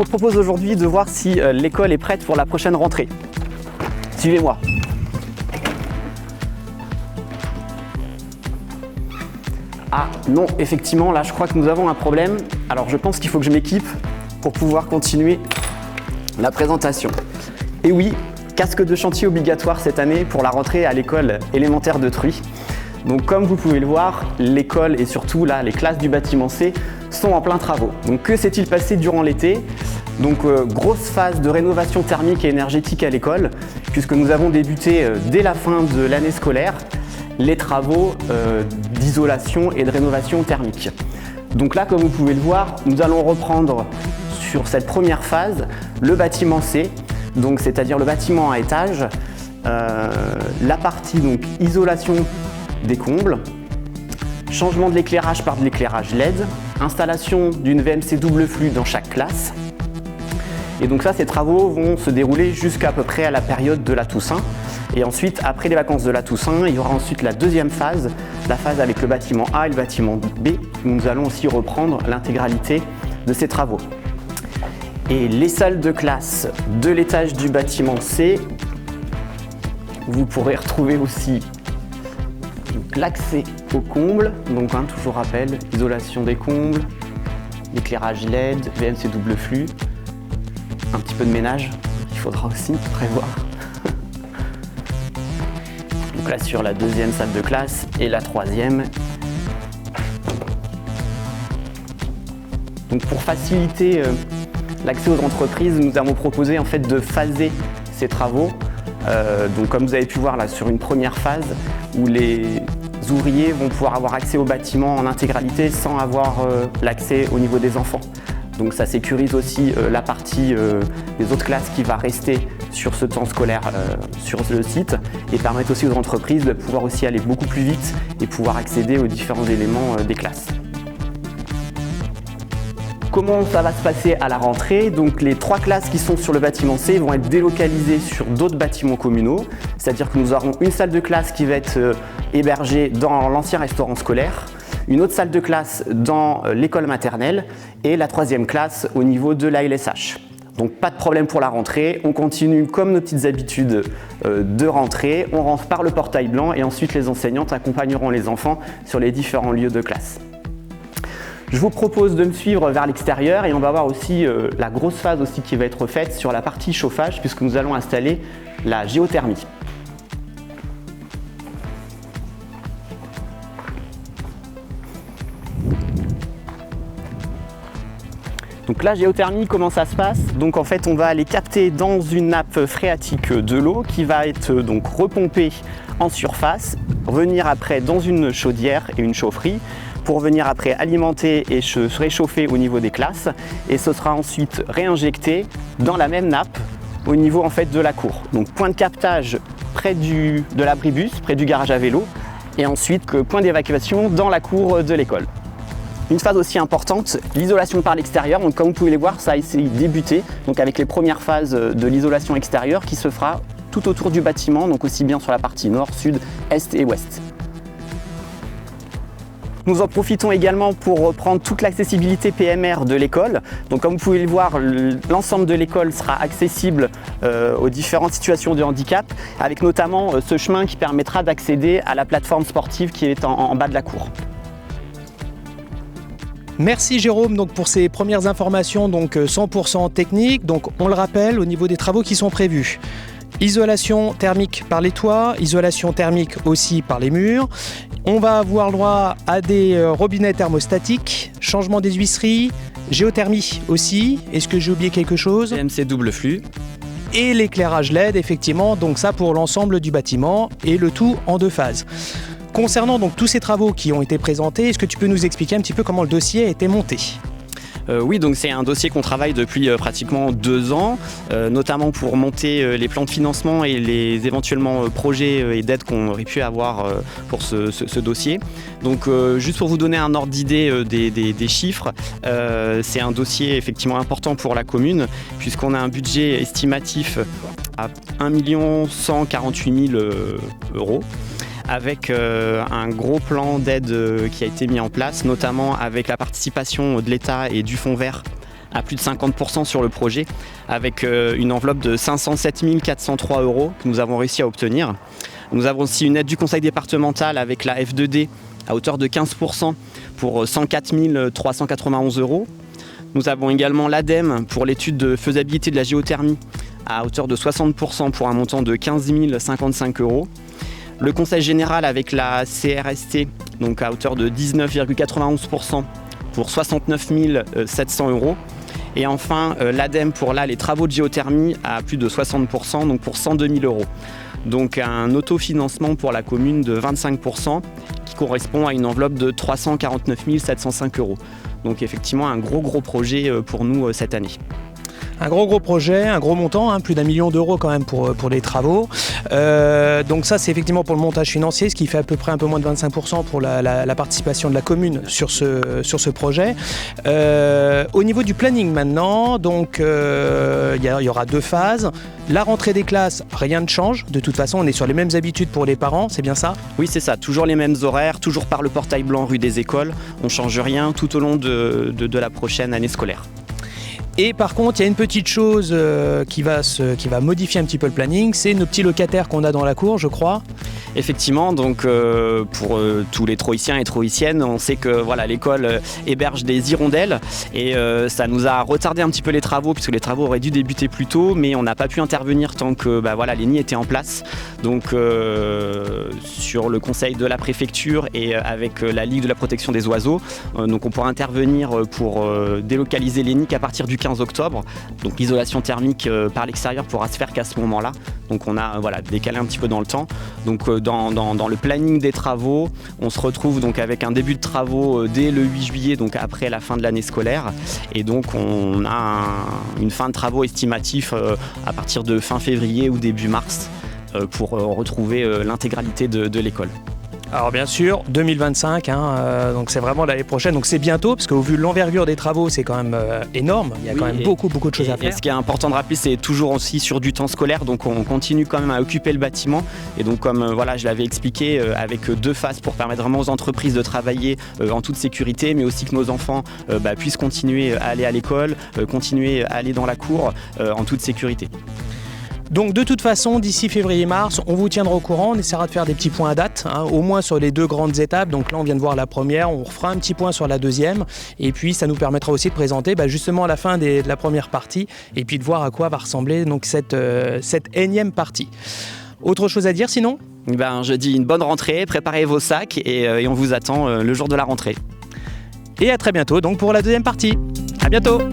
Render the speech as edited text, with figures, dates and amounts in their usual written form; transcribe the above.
propose aujourd'hui de voir si l'école est prête pour la prochaine rentrée. Suivez-moi. Ah non, effectivement, là je crois que nous avons un problème. Alors je pense qu'il faut que je m'équipe pour pouvoir continuer la présentation. Et oui, casque de chantier obligatoire cette année pour la rentrée à l'école élémentaire de Truy. Donc comme vous pouvez le voir, l'école et surtout là, les classes du bâtiment C sont en plein travaux. Donc que s'est-il passé durant l'été? Donc grosse phase de rénovation thermique et énergétique à l'école, puisque nous avons débuté dès la fin de l'année scolaire les travaux d'isolation et de rénovation thermique. Donc là, comme vous pouvez le voir, nous allons reprendre sur cette première phase le bâtiment C, donc c'est-à-dire le bâtiment à étage, la partie donc isolation des combles, changement de l'éclairage par de l'éclairage LED, installation d'une VMC double flux dans chaque classe. Et donc ça, ces travaux vont se dérouler jusqu'à peu près à la période de la Toussaint. Et ensuite, après les vacances de la Toussaint, il y aura ensuite la deuxième phase, la phase avec le bâtiment A et le bâtiment B, où nous allons aussi reprendre l'intégralité de ces travaux. Et les salles de classe de l'étage du bâtiment C, vous pourrez retrouver aussi l'accès aux combles, donc toujours rappel, isolation des combles, éclairage LED, VMC double flux, un petit peu de ménage, il faudra aussi prévoir. Donc là sur la deuxième salle de classe et la troisième. Donc pour faciliter l'accès aux entreprises, nous avons proposé en fait de phaser ces travaux. Donc comme vous avez pu voir là sur une première phase où les ouvriers vont pouvoir avoir accès au bâtiment en intégralité sans avoir l'accès au niveau des enfants. Donc ça sécurise aussi la partie des autres classes qui va rester sur ce temps scolaire sur le site et permettre aussi aux entreprises de pouvoir aussi aller beaucoup plus vite et pouvoir accéder aux différents éléments des classes. Comment ça va se passer à la rentrée? Donc les 3 classes qui sont sur le bâtiment C vont être délocalisées sur d'autres bâtiments communaux, c'est-à-dire que nous aurons une salle de classe qui va être hébergée dans l'ancien restaurant scolaire, une autre salle de classe dans l'école maternelle et la 3e classe au niveau de la LSH. Donc pas de problème pour la rentrée, on continue comme nos petites habitudes de rentrée, on rentre par le portail blanc et ensuite les enseignantes accompagneront les enfants sur les différents lieux de classe. Je vous propose de me suivre vers l'extérieur et on va voir aussi la grosse phase aussi qui va être faite sur la partie chauffage puisque nous allons installer la géothermie. Donc la géothermie, comment ça se passe? Donc en fait on va aller capter dans une nappe phréatique de l'eau qui va être donc repompée en surface, venir après dans une chaudière et une chaufferie pour venir après alimenter et se réchauffer au niveau des classes et ce sera ensuite réinjecté dans la même nappe au niveau en fait de la cour. Donc point de captage près de l'abribus, près du garage à vélo et ensuite point d'évacuation dans la cour de l'école. Une phase aussi importante, l'isolation par l'extérieur. Donc comme vous pouvez le voir, ça a essayé de débuter donc avec les premières phases de l'isolation extérieure qui se fera tout autour du bâtiment, donc aussi bien sur la partie nord, sud, est et ouest. Nous en profitons également pour reprendre toute l'accessibilité PMR de l'école. Donc comme vous pouvez le voir, l'ensemble de l'école sera accessible aux différentes situations de handicap, avec notamment ce chemin qui permettra d'accéder à la plateforme sportive qui est en bas de la cour. Merci Jérôme donc, pour ces premières informations 100% techniques. Donc, on le rappelle au niveau des travaux qui sont prévus. Isolation thermique par les toits, isolation thermique aussi par les murs. On va avoir droit à des robinets thermostatiques, changement des huisseries, géothermie aussi. Est-ce que j'ai oublié quelque chose? VMC double flux. Et l'éclairage LED, effectivement, donc ça pour l'ensemble du bâtiment et le tout en 2 phases. Concernant donc tous ces travaux qui ont été présentés, est-ce que tu peux nous expliquer un petit peu comment le dossier a été monté? Oui, donc c'est un dossier qu'on travaille depuis pratiquement 2 ans, notamment pour monter les plans de financement et les éventuellement projets et d'aides qu'on aurait pu avoir pour ce dossier. Donc juste pour vous donner un ordre d'idée des chiffres, c'est un dossier effectivement important pour la commune puisqu'on a un budget estimatif à 1 148 000 €. Avec un gros plan d'aide qui a été mis en place, notamment avec la participation de l'État et du Fonds vert à plus de 50% sur le projet, avec une enveloppe de 507 403 € que nous avons réussi à obtenir. Nous avons aussi une aide du conseil départemental avec la F2D à hauteur de 15% pour 104 391 €. Nous avons également l'ADEME pour l'étude de faisabilité de la géothermie à hauteur de 60% pour un montant de 15 055 €. Le conseil général avec la CRST, donc à hauteur de 19,91% pour 69 700 €. Et enfin, l'ADEME pour les travaux de géothermie à plus de 60%, donc pour 102 000 €. Donc un autofinancement pour la commune de 25% qui correspond à une enveloppe de 349 705 €. Donc effectivement un gros projet pour nous cette année. Un gros projet, un gros montant, plus d'1 million d'euros quand même pour les travaux. Donc ça c'est effectivement pour le montage financier, ce qui fait à peu près un peu moins de 25% pour la participation de la commune sur ce projet. Au niveau du planning maintenant, donc il y aura 2 phases. La rentrée des classes, rien ne change. De toute façon, on est sur les mêmes habitudes pour les parents, c'est bien ça ? Oui, c'est ça. Toujours les mêmes horaires, toujours par le portail blanc rue des Écoles. On ne change rien tout au long de la prochaine année scolaire. Et par contre, il y a une petite chose qui va modifier un petit peu le planning, c'est nos petits locataires qu'on a dans la cour, je crois. Effectivement, donc pour tous les Troïciens et Troïciennes, on sait que l'école héberge des hirondelles et ça nous a retardé un petit peu les travaux puisque les travaux auraient dû débuter plus tôt, mais on n'a pas pu intervenir tant que les nids étaient en place. Donc sur le conseil de la préfecture et avec la Ligue de la protection des oiseaux, donc on pourra intervenir pour délocaliser les nids qu'à partir du 15 octobre. Donc l'isolation thermique par l'extérieur pourra se faire qu'à ce moment-là. Donc on a décalé un petit peu dans le temps. Donc dans le planning des travaux, on se retrouve donc avec un début de travaux dès le 8 juillet, donc après la fin de l'année scolaire. Et donc on a une fin de travaux estimatif à partir de fin février ou début mars pour retrouver l'intégralité de l'école. Alors bien sûr, 2025, donc c'est vraiment l'année prochaine, donc c'est bientôt, parce qu'au vu de l'envergure des travaux, c'est quand même énorme, il y a quand même beaucoup de choses à faire. Et ce qui est important de rappeler, c'est toujours aussi sur du temps scolaire, donc on continue quand même à occuper le bâtiment, et donc comme je l'avais expliqué, avec 2 phases pour permettre vraiment aux entreprises de travailler en toute sécurité, mais aussi que nos enfants puissent continuer à aller à l'école, continuer à aller dans la cour en toute sécurité. Donc de toute façon, d'ici février-mars, on vous tiendra au courant, on essaiera de faire des petits points à date, au moins sur les 2 grandes étapes. Donc là, on vient de voir la première, on refera un petit point sur la deuxième, et puis ça nous permettra aussi de présenter justement la fin de la première partie, et puis de voir à quoi va ressembler donc cette énième partie. Autre chose à dire sinon ? Je dis une bonne rentrée, préparez vos sacs, et on vous attend le jour de la rentrée. Et à très bientôt donc pour la deuxième partie. À bientôt.